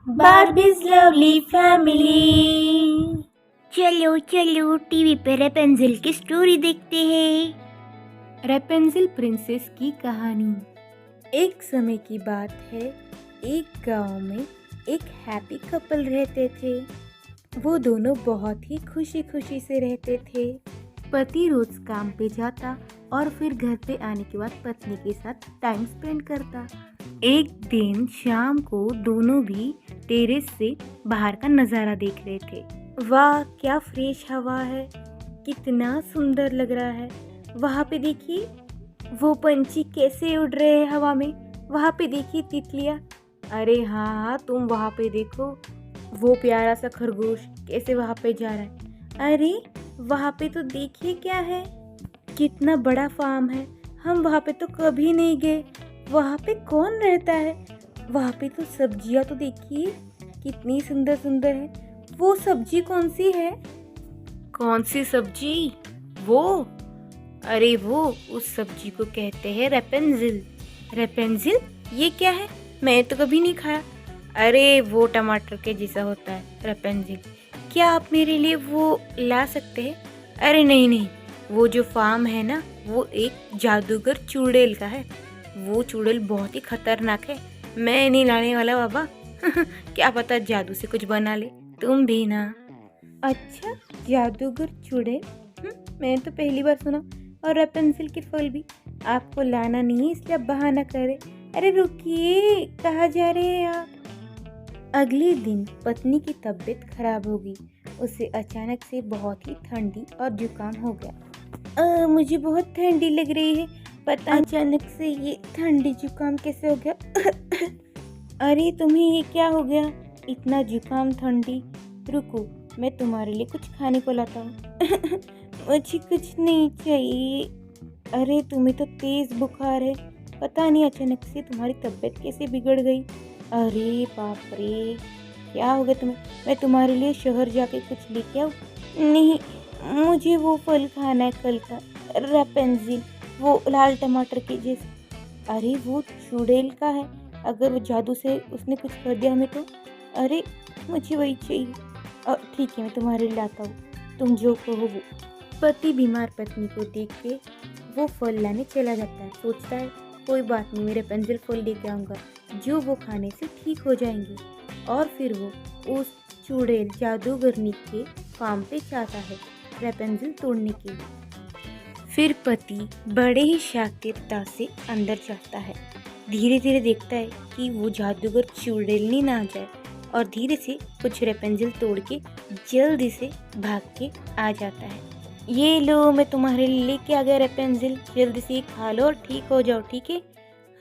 बार्बीज lovely family. चलो चलो TV पे रेपेंजिल की स्टोरी देखते हैं। रेपेंजिल प्रिंसेस की कहानी। एक समय की बात है, एक गांव में एक हैप्पी कपल रहते थे। वो दोनों बहुत ही खुशी खुशी से रहते थे। पति रोज काम पे जाता और फिर घर पे आने के बाद पत्नी के साथ टाइम स्पेंड करता। एक दिन शाम को दोनों भी टेरेस से बाहर का नज़ारा देख रहे थे। वाह, क्या फ्रेश हवा है, कितना सुंदर लग रहा है। वहाँ पे देखिए वो पंछी कैसे उड़ रहे हैं हवा में। वहाँ पे देखिए तितलियाँ। अरे हाँ, तुम वहाँ पे देखो, वो प्यारा सा खरगोश कैसे वहाँ पे जा रहा है। अरे वहाँ पे तो देखिए क्या है, कितना बड़ा फार्म है। हम वहाँ पे तो कभी नहीं गए। वहाँ पे कौन रहता है? वहाँ पे तो सब्जियाँ तो देखिए कितनी सुंदर सुंदर है। वो सब्जी कौन सी है? कौन सी सब्जी? वो, अरे वो उस सब्जी को कहते हैं रेपेंजिल। रेपेंजिल? ये क्या है? मैं तो कभी नहीं खाया। अरे वो टमाटर के जैसा होता है रेपेंजिल। क्या आप मेरे लिए वो ला सकते हैं? अरे नहीं नहीं, वो जो फार्म है ना, वो एक जादूगर चुड़ैल का है। वो चुड़ैल बहुत ही खतरनाक है। मैं नहीं लाने वाला बाबा। क्या पता जादू से कुछ बना ले। तुम भी ना। अच्छा, जादूगर चुड़ैल? मैं तो पहली बार सुना। और रेपेंसिल के फल भी आपको लाना नहीं है, इसलिए आप बहाना कर रहे। अरे रुकिए, कहाँ जा रहे हैं आप? अगले दिन पत्नी की तबीयत खराब हो गई। उसे अचानक से बहुत ही ठंडी और जुकाम हो गया। मुझे बहुत ठंडी लग रही है। पता अचानक से ये ठंडी जुकाम कैसे हो गया? अरे तुम्हें ये क्या हो गया, इतना जुकाम ठंडी? रुको, मैं तुम्हारे लिए कुछ खाने को लाता हूँ। मुझे कुछ नहीं चाहिए। अरे तुम्हें तो तेज बुखार है, पता नहीं अचानक से तुम्हारी तबीयत कैसे बिगड़ गई। अरे बाप रे, क्या हो गया तुम्हें? मैं तुम्हारे लिए शहर जाके कुछ लेके आऊँ? नहीं, मुझे वो फल खाना है कल का, रेपेंजिल, वो लाल टमाटर के जैसे। अरे वो चुड़ैल का है, अगर वो जादू से उसने कुछ कर दिया हमें तो। अरे मुझे वही चाहिए। ठीक है, मैं तुम्हारे लिए लाता हूँ, तुम जो कहो वो। पति बीमार पत्नी को देख के वो फल लाने चला जाता है। सोचता है कोई बात नहीं, मेरे पेंसिल फल लेके आऊँगा जो वो खाने से ठीक हो जाएंगे। और फिर वो उस चुड़ैल जादूगरनी के फार्म पे जाता है रेपेंजिल तोड़ने के लिए। फिर पति बड़े ही शातिरता से अंदर जाता है। धीरे धीरे देखता है कि वो जादूगर चुड़ैलनी ना आ जाए, और धीरे से कुछ रेपेंजिल तोड़ के जल्दी से भाग के आ जाता है। ये लो, मैं तुम्हारे लिए लेके आ गया रेपेंजिल, जल्दी से खा लो और ठीक हो जाओ, ठीक है?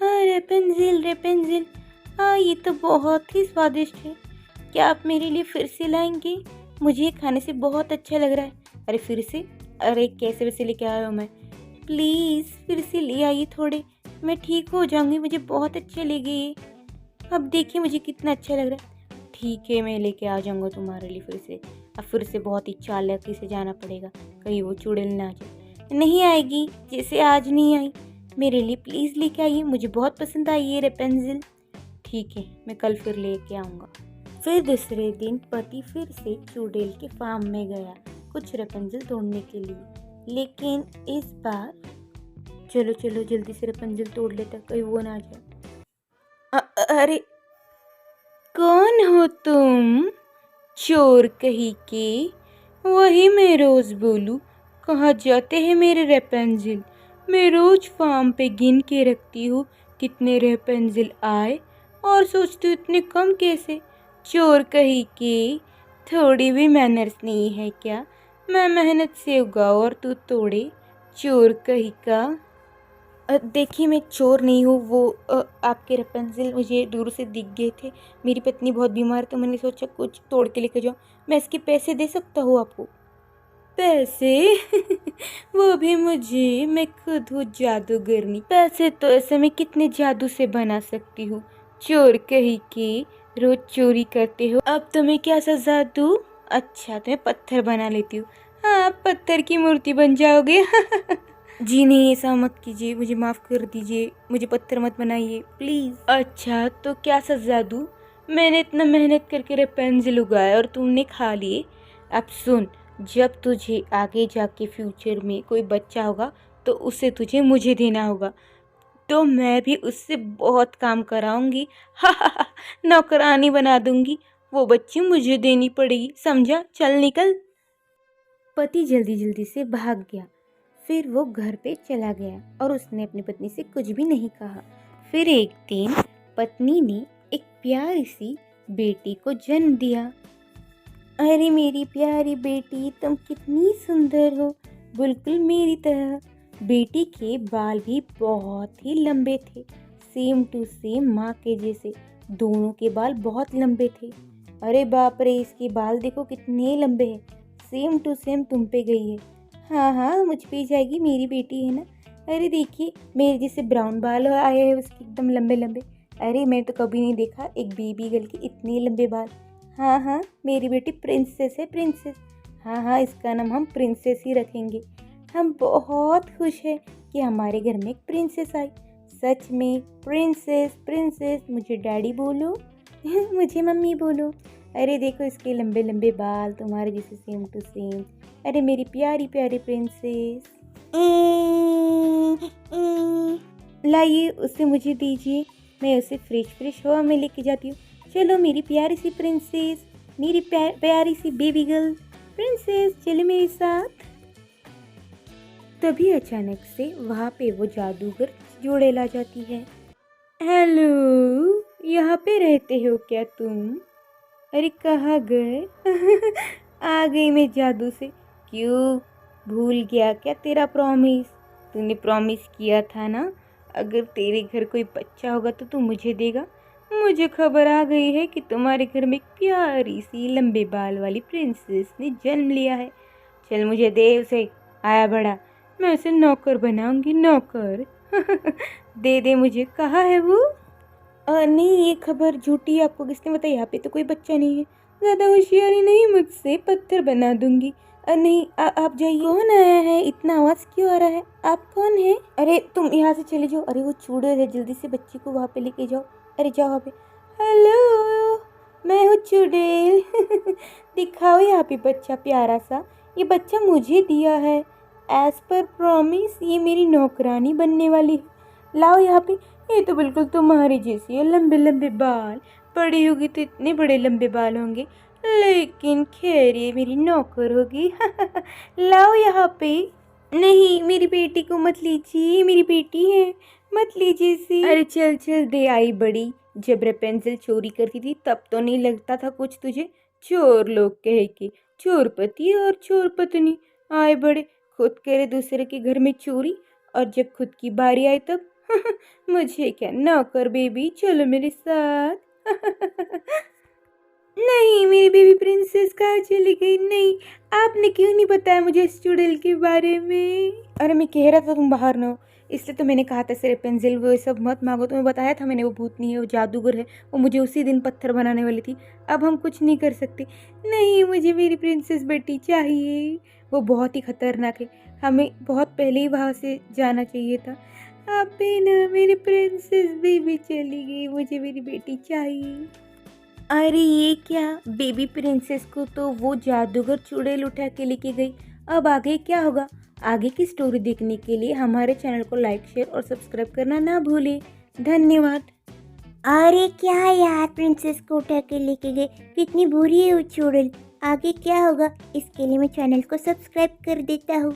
हाँ रेपेंजिल, रेपेंजिल, हाँ ये तो बहुत ही स्वादिष्ट है। क्या आप मेरे लिए फिर से लाएंगे? मुझे ये खाने से बहुत अच्छा लग रहा है। अरे फिर से? अरे कैसे वैसे लेके आया हूँ मैं? प्लीज़ फिर से ले आइए थोड़े, मैं ठीक हो जाऊंगी, मुझे बहुत अच्छे लगे ये। अब देखिए मुझे कितना अच्छा लग रहा है। ठीक है, मैं लेके आ जाऊंगा तुम्हारे लिए फिर से। अब फिर से बहुत ही चालाकी से जाना पड़ेगा, कहीं वो चुड़ैल ना आ जाए। नहीं आएगी, जैसे आज नहीं आई। मेरे लिए प्लीज़ लेके आइए, मुझे बहुत पसंद आई ये रेपेंजिल। ठीक है, मैं कल फिर लेके आऊँगा। फिर दूसरे दिन पति फिर से चुड़ैल के फार्म में गया कुछ रेपेंजिल तोड़ने के लिए, लेकिन इस बार चलो चलो जल्दी से रेपेंजिल तोड़ लेता, कहीं वो ना आ जाए। अरे कौन हो तुम? चोर कही के। वही मैं रोज बोलूं, कहाँ जाते हैं मेरे रेपेंजिल? मैं रोज फार्म पे गिन के रखती हूँ कितने रेपेंजिल आए, और सोचती हूँ इतने कम कैसे। चोर कही के, थोड़ी भी मैनर्स नहीं है क्या? मैं मेहनत से उगाऊँ और तू तोड़े, चोर कही का। देखिए मैं चोर नहीं हूँ, वो आपके रेपेंसिल मुझे दूर से दिख गए थे। मेरी पत्नी बहुत बीमार, तो मैंने सोचा कुछ तोड़ के लेके जाऊँ। मैं इसके पैसे दे सकता हूँ आपको? पैसे? वो भी मुझे, मैं खुद हूँ जादूगरनी। पैसे तो ऐसे मैं कितने जादू से बना सकती हूँ। चोर कही के, रोज चोरी करते हो, अब तुम्हें क्या सजा दूँ? अच्छा, तो मैं पत्थर बना लेती हूँ। हाँ, पत्थर की मूर्ति बन जाओगे। जी नहीं, ऐसा मत कीजिए, मुझे माफ़ कर दीजिए, मुझे पत्थर मत बनाइए प्लीज़। अच्छा, तो क्या सजा दूँ? मैंने इतना मेहनत करके रेपेंसिल उगाया और तुमने खा लिए। अब सुन, जब तुझे आगे जाके फ्यूचर में कोई बच्चा होगा तो उसे तुझे मुझे देना होगा, तो मैं भी उससे बहुत काम कराऊंगी। हा हा हा, नौकरानी बना दूंगी। वो बच्ची मुझे देनी पड़ेगी, समझा? चल निकल। पति जल्दी जल्दी से भाग गया। फिर वो घर पे चला गया और उसने अपनी पत्नी से कुछ भी नहीं कहा। फिर एक दिन पत्नी ने एक प्यारी सी बेटी को जन्म दिया। अरे मेरी प्यारी बेटी, तुम कितनी सुंदर हो, बिल्कुल मेरी तरह। बेटी के बाल भी बहुत ही लंबे थे, सेम टू सेम माँ के जैसे। दोनों के बाल बहुत लंबे थे। अरे बाप रे, इसके बाल देखो कितने लंबे हैं, सेम टू सेम तुम पे गई है। हाँ हाँ, मुझ पे ही जाएगी, मेरी बेटी है ना। अरे देखिए, मेरे जैसे ब्राउन बाल आए हैं उसके, एकदम लंबे लंबे। अरे मैं तो कभी नहीं देखा एक बेबी गर्ल के इतने लंबे बाल। हाँ हाँ, मेरी बेटी प्रिंसेस है, प्रिंसेस। हाँ हाँ, इसका नाम हम प्रिंसेस ही रखेंगे। हम बहुत खुश हैं कि हमारे घर में एक प्रिंसेस आई। सच में प्रिंसेस, प्रिंसेस, मुझे डैडी बोलो मुझे मम्मी बोलो। अरे देखो इसके लंबे लंबे बाल, तुम्हारे जैसे सेम टू सेम। अरे मेरी प्यारी प्यारी प्रिंसेस। लाइए उसे मुझे दीजिए, मैं उसे फ्रेश फ्रेश हवा में लेके जाती हूँ। चलो मेरी प्यारी सी प्रिंसेस, मेरी प्यारी सी बेबी गर्ल प्रिंसेस, चले मेरे साथ। तभी अचानक से वहाँ पे वो जादूगर जोड़े ला जाती है। हेलो, यहाँ पे रहते हो क्या तुम? अरे कहाँ गए आ गई मैं जादू से। क्यों, भूल गया क्या तेरा प्रॉमिस? तूने प्रॉमिस किया था ना, अगर तेरे घर कोई बच्चा होगा तो तू मुझे देगा। मुझे खबर आ गई है कि तुम्हारे घर में एक प्यारी सी लंबे बाल वाली प्रिंसेस ने जन्म लिया है। चल मुझे दे उसे, आया बड़ा, मैं उसे नौकर बनाऊंगी, नौकर दे दे मुझे। कहाँ है वो? नहीं, ये खबर झूठी है, आपको किसने बताया? यहाँ पे तो कोई बच्चा नहीं है। ज़्यादा होशियारी नहीं, मुझसे पत्थर बना दूंगी। नहीं, आप जाइए। कौन आया है? इतना आवाज़ क्यों आ रहा है? आप कौन है? अरे तुम यहाँ से चले जाओ। अरे वो चूड़ैल है, जल्दी से बच्ची को वहाँ पे लेके जाओ। अरे जाओ वहाँ पे। हेलो, मैं हूँ चूड़ैल दिखाओ यहाँ पे बच्चा प्यारा सा। ये बच्चा मुझे दिया है, एज पर प्रॉमिस ये मेरी नौकरानी बनने वाली है। लाओ यहाँ पे। ये तो बिल्कुल तुम्हारी जैसी है, लंबे लंबे बाल। बड़ी होगी तो इतने बड़े लंबे बाल होंगे, लेकिन खैर ये मेरी नौकर होगी लाओ यहाँ पे। नहीं, मेरी बेटी को मत लीजिए, मेरी बेटी है, मत लीजिए इसे। अरे चल चल, दे आई बड़ी। जब रेपेंसिल चोरी करती थी तब तो नहीं लगता था कुछ तुझे। चोर लोग कहे कि चोर पति और चोर पत्नी आए बड़े, खुद करे दूसरे के घर में चोरी, और जब खुद की बारी आई तब मुझे क्या, नौकर बेबी, चलो मेरे साथ नहीं, मेरी बेबी प्रिंसेस कहाँ चली गई? नहीं, आपने क्यों नहीं बताया मुझे इस चुड़ैल के बारे में? अरे मैं कह रहा था तुम बाहर ना हो, इसलिए तो मैंने कहा था सिर्फ पेंसिल वो सब मत मांगो। तुम्हें बताया था मैंने, वो भूतनी है, वो जादूगर है, वो मुझे उसी दिन पत्थर बनाने वाली थी। अब हम कुछ नहीं कर सकते। नहीं, मुझे मेरी प्रिंसेस बेटी चाहिए। वो बहुत ही खतरनाक है, हमें बहुत पहले ही वहाँ से जाना चाहिए था। अबे ना, मेरी प्रिंसेस बेबी चली गई, मुझे मेरी बेटी चाहिए। अरे ये क्या, बेबी प्रिंसेस को तो वो जादूगर चुड़ैल उठा के लेके गई। अब आगे क्या होगा? आगे की स्टोरी देखने के लिए हमारे चैनल को लाइक, शेयर और सब्सक्राइब करना ना भूलें। धन्यवाद। अरे क्या यार, प्रिंसेस को उठा के लेके गए, कितनी बुरी है वो चुड़ैल। आगे क्या होगा, इसके लिए मैं चैनल को सब्सक्राइब कर देता हूँ।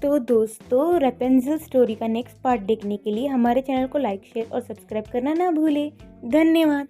तो दोस्तों, रेपेंसिल स्टोरी का नेक्स्ट पार्ट देखने के लिए हमारे चैनल को लाइक, शेयर और सब्सक्राइब करना ना भूलें। धन्यवाद।